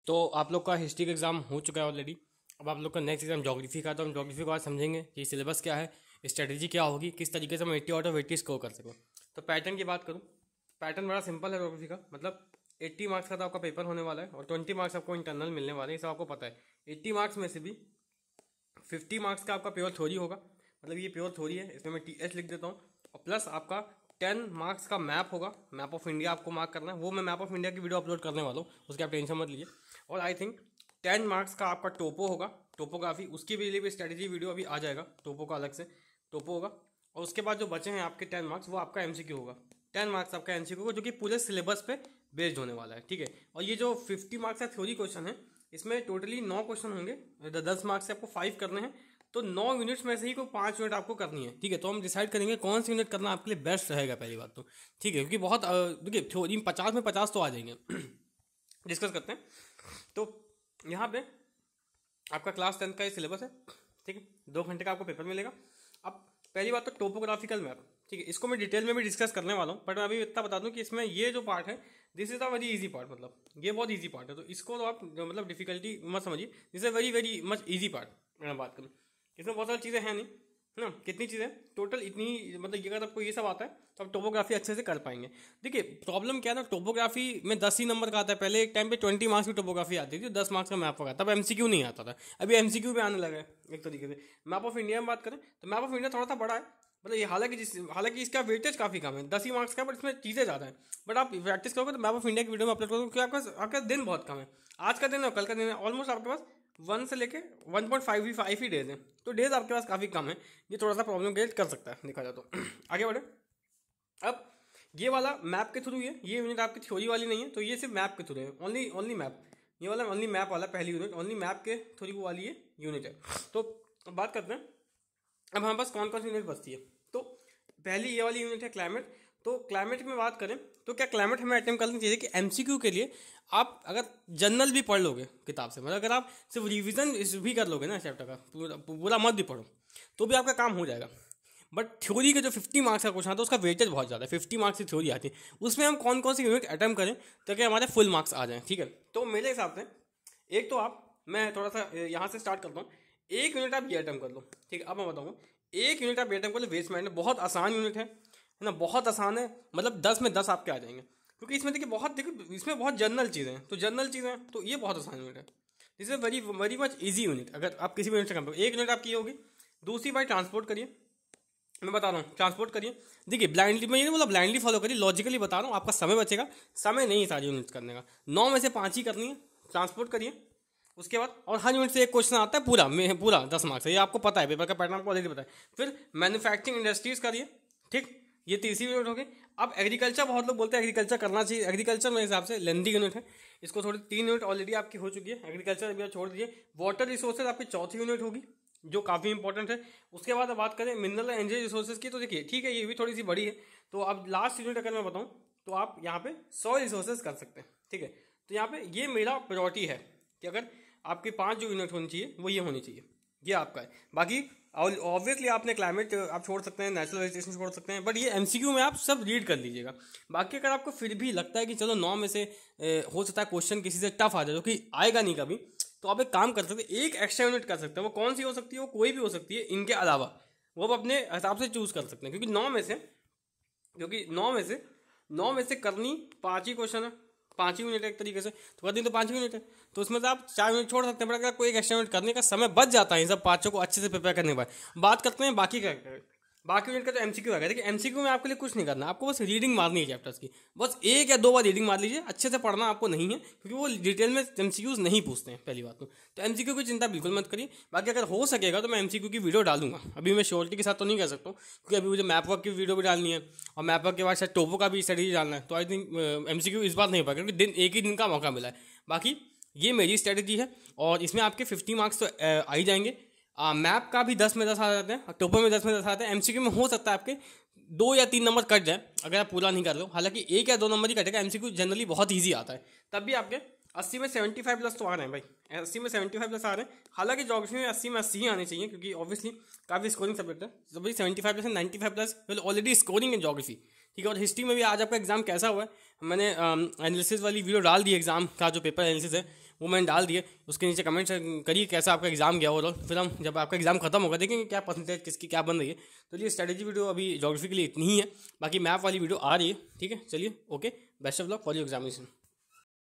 तो आप लोग का हिस्ट्री का एग्ज़ाम हो चुका है ऑलरेडी। अब आप लोग का नेक्स्ट एग्जाम ज्योग्राफी का, तो हम ज्योग्राफी को आज समझेंगे कि सिलेबस क्या है, स्ट्रेटेजी क्या होगी, किस तरीके से हम 80 आउट ऑफ 80 स्कोर कर सकें। तो पैटर्न की बात करूँ, पैटर्न बड़ा सिंपल है ज्योग्राफी का। मतलब 80 मार्क्स का तो आपका पेपर होने वाला है और 20 मार्क्स आपको इंटरनल मिलने वाले हैं, ये सब आपको पता है। 80 मार्क्स में से भी 50 मार्क्स का आपका प्योर थ्योरी होगा, मतलब ये प्योर थ्योरी है, इसमें मैं TH लिख देता हूँ। और प्लस आपका 10 मार्क्स का मैप होगा, मैप ऑफ इंडिया आपको मार्क करना है। वो मैं मैप ऑफ इंडिया की वीडियो अपलोड करने वाला हूँ, उसकी आप टेंशन मत लीजिए। और आई थिंक 10 मार्क्स का आपका टोपो होगा, टोपोग्राफी, उसकी भी लिए भी स्ट्रेटेजी वीडियो अभी आ जाएगा, टोपो का अलग से टोपो होगा। और उसके बाद जो बचे हैं आपके 10 मार्क्स, वो आपका MCQ होगा। 10 मार्क्स आपका MCQ होगा, जो कि पूरे सिलेबस पे बेस्ड होने वाला है, ठीक है। और ये जो 50 मार्क्स का थ्योरी क्वेश्चन है, इसमें टोटली 9 क्वेश्चन होंगे। 10 मार्क्स से आपको 5 करने हैं, तो 9 यूनिट्स में से ही कोई 5 यूनिट आपको करनी है, ठीक है। तो हम डिसाइड करेंगे कौन सी यूनिट करना आपके लिए बेस्ट रहेगा, पहली बात तो, ठीक है। क्योंकि बहुत देखिए थ्योरी 50 में 50 तो आ जाएंगे। डिस्कस करते हैं। तो यहाँ पे आपका क्लास 10 का ये सिलेबस है, ठीक है। 2 घंटे का आपको पेपर मिलेगा। अब पहली बात तो टोपोग्राफिकल मैप, ठीक है, इसको मैं डिटेल में भी डिस्कस करने वाला हूँ, बट मैं अभी इतना बता दूँ कि इसमें ये जो पार्ट है, this is a very easy part, मतलब ये बहुत इजी पार्ट है। तो इसको तो आप मतलब डिफिकल्टी मत समझिए, this is very very much easy part. मैं बात करूँ, इसमें बहुत सारी चीज़ें हैं नहीं, है ना। कितनी चीज़ें टोटल, इतनी, मतलब ये अगर आपको ये सब आता है तो आप टोपोग्राफी अच्छे से कर पाएंगे। देखिए प्रॉब्लम क्या है ना, टोपोग्राफी में 10 ही नंबर का आता है। पहले एक टाइम पे 20 मार्क्स की टोपोग्राफी आती थी, 10 मार्क्स का मैप होगा, तब MCQ नहीं आता था। अभी MCQ भी आने लगा है एक तरीके से। मैप ऑफ इंडिया में बात करें तो मैप ऑफ इंडिया थोड़ा सा बड़ा है, मतलब ये हालांकि इसका वेटेज काफ़ी कम है, 10 ही मार्क्स का, बट इसमें चीज़ें ज़्यादा है। बट आप प्रैक्टिस करोगे तो मैप ऑफ इंडिया की वीडियो में अपलोड करोगे, क्योंकि आपका दिन बहुत कम है। आज का दिन है और कल का दिन है, ऑलमोस्ट आपके पास 1 से लेके 1.5 ही डेज हैं, तो डेज आपके पास काफ़ी कम है। ये थोड़ा सा प्रॉब्लम क्रिएट कर सकता है, देखा जाए तो। आगे बढ़े। अब ये वाला मैप के थ्रू है, ये यूनिट आपकी थ्योरी वाली नहीं है, तो ये सिर्फ मैप के थ्रू है, ओनली मैप। ये वाला ओनली मैप वाला पहली यूनिट, ओनली मैप के थ्रू वाली ये यूनिट है। तो अब बात करते हैं, अब हमारे पास कौन कौन सी यूनिट बचती है। तो पहली ये वाली यूनिट है क्लाइमेट। तो क्लाइमेट में बात करें तो क्या क्लाइमेट हमें अटेम्प्ट करनी चाहिए कि MCQ के लिए आप अगर जनरल भी पढ़ लोगे किताब से, मतलब अगर आप सिर्फ रिवीजन भी कर लोगे ना चैप्टर का, पूरा मत भी पढ़ो, तो भी आपका काम हो जाएगा। बट थ्योरी के जो 50 मार्क्स का क्वेश्चन आता है, उसका वेटेज बहुत ज़्यादा है। 50 मार्क्स की थ्योरी आती है, उसमें हम कौन कौन सी यूनिट अटेम्प्ट करें ताकि हमारे फुल मार्क्स आ जाएं, ठीक है। तो मेरे हिसाब से एक तो मैं थोड़ा सा यहाँ से स्टार्ट करता हूँ। एक यूनिट आप ये अटेम्प्ट कर लो, ठीक है। अब मैं बताऊँगा, एक यूनिट आप ये अटेम्प्ट कर लो, वेस्ट मैनेजमेंट, बहुत आसान यूनिट है ना, बहुत आसान है। मतलब 10 में 10 आपके आ जाएंगे, क्योंकि इसमें देखिए इसमें बहुत जनरल चीज़ें हैं, तो जनरल चीज़ें हैं, तो ये बहुत आसान यूनिट है। This is very very much easy unit. अगर आप किसी भी यूनिट से कंपेयर, एक यूनिट आपकी ये होगी। दूसरी बात ट्रांसपोर्ट करिए, मैं बता रहा हूँ ट्रांसपोर्ट करिए। देखिए ब्लाइंडली, मैं ये नहीं बोला ब्लाइंडली फॉलो करिए, लॉजिकली बता रहा हूँ, आपका समय बचेगा। समय नहीं सारी यूनिट्स करने का, 9 में से 5 ही करनी है। ट्रांसपोर्ट करिए उसके बाद, और हर यूनिट से एक क्वेश्चन आता है पूरा 10 मार्क्स है, ये आपको पता है, पेपर का पैटर्न आपको ऑलरेडी पता है। फिर मैन्युफैक्चरिंग इंडस्ट्रीज करिए, ठीक, ये तीसरी यूनिट होगी। अब एग्रीकल्चर, बहुत लोग बोलते हैं एग्रीकल्चर करना चाहिए। एग्रीकल्चर मेरे हिसाब से लेंदी यूनिट है, इसको थोड़ी 3 यूनिट ऑलरेडी आपकी हो चुकी है, एग्रीकल्चर अभी छोड़ दीजिए। वाटर रिसोर्सेज आपकी चौथी यूनिट होगी, जो काफ़ी इंपॉर्टेंट है। उसके बाद बात करें मिनरल एंड एनर्जी रिसोर्सेज की, तो देखिए ठीक है, ये भी थोड़ी सी बड़ी है। तो अब लास्ट यूनिट अगर मैं बताऊं तो आप यहाँ पे सॉइल रिसोर्सेज कर सकते हैं, ठीक है। तो यहाँ पे ये मेरा प्रायोरिटी है कि अगर आपकी 5 जो यूनिट होनी चाहिए वो ये होनी चाहिए, ये आपका है। बाकी ऑब्वियसली आपने क्लाइमेट आप छोड़ सकते हैं, नेचुरल वेजिटेशन छोड़ सकते हैं, बट ये MCQ में आप सब रीड कर लीजिएगा। बाकी अगर आपको फिर भी लगता है कि चलो 9 में से हो सकता है क्वेश्चन किसी से टफ आ जाए, जो कि आएगा नहीं कभी, तो आप एक काम कर सकते हैं, एक एक्स्ट्रा यूनिट कर सकते हैं। वो कौन सी हो सकती है, वो कोई भी हो सकती है इनके अलावा, वो आप अपने हिसाब से चूज कर सकते हैं। क्योंकि 9 में से करनी 5 ही क्वेश्चन है, 5 ही यूनिट एक तरीके से, तो करनी तो 5 ही यूनिट है। तो उसमें से आप 4 यूनिट छोड़ सकते हैं, बट अगर कोई एक एक्स्ट्रा यूनिट करने का समय बच जाता है इन सब 5 को अच्छे से प्रिपेयर करने के बाद। बात करते हैं बाकी यूनिट का तो MCQ आएगा। देखिए MCQ में आपके लिए कुछ नहीं करना, आपको बस रीडिंग मारनी है चैप्टर्स की, बस 1 या 2 बार रीडिंग मार लीजिए। अच्छे से पढ़ना आपको नहीं है, क्योंकि वो डिटेल में MCQs नहीं पूछते हैं, पहली बात तो MCQ की चिंता बिल्कुल मत करिए। बाकी अगर हो सकेगा तो मैं MCQ की वीडियो डालूंगा, अभी मैं श्योरिटी के साथ तो नहीं कह सकता हूँ, क्योंकि अभी मुझे मैप वर्क की वीडियो भी डालनी है, और मैप वर्क के बाद शायद टोपो का भी स्टडी डालना है। तो आई थिंक MCQ इस बार नहीं पाएगा, क्योंकि एक ही दिन का मौका मिला है। बाकी ये मेरी स्ट्रेटेजी है, और इसमें आपके 50 मार्क्स तो आ ही जाएंगे। मैप का भी 10 में 10 आ जाते हैं, टोपो में 10 में 10 आते हैं। MCQ में हो सकता है आपके 2 या 3 नंबर कट जाए अगर आप पूरा नहीं कर लो, हालांकि 1 या 2 नंबर ही कटेगा। MCQ जनरली बहुत ईजी आता है, तब भी आपके 80 में 75 प्लस तो आ रहे हैं भाई, 80 में 75 प्लस आ रहे हैं। हालांकि ज्योग्राफी में 80 में 80 ही आने चाहिए, क्योंकि ऑब्वियसली काफ़ी स्कोरिंग सब्जेक्ट है। तो भाई 75 plus 95 plus will already scoring in geography, ठीक है। और हिस्ट्री में भी आज आपका एग्जाम कैसा हुआ है, मैंने एनालिसिस वाली वीडियो डाल दी, एग्जाम का जो पेपर एनालिसिस है वो मैंने डाल दिया। उसके नीचे कमेंट करिए कैसा आपका एग्जाम गया ओवरऑल। फिर हम जब आपका एग्जाम खत्म होगा देखेंगे क्या परसेंटेज किसकी क्या बन रही है। तो ये स्ट्रेटेजी वीडियो अभी ज्योग्राफी के लिए इतनी ही है, बाकी मैप वाली वीडियो आ रही है, ठीक है। चलिए okay, best of luck for your examination.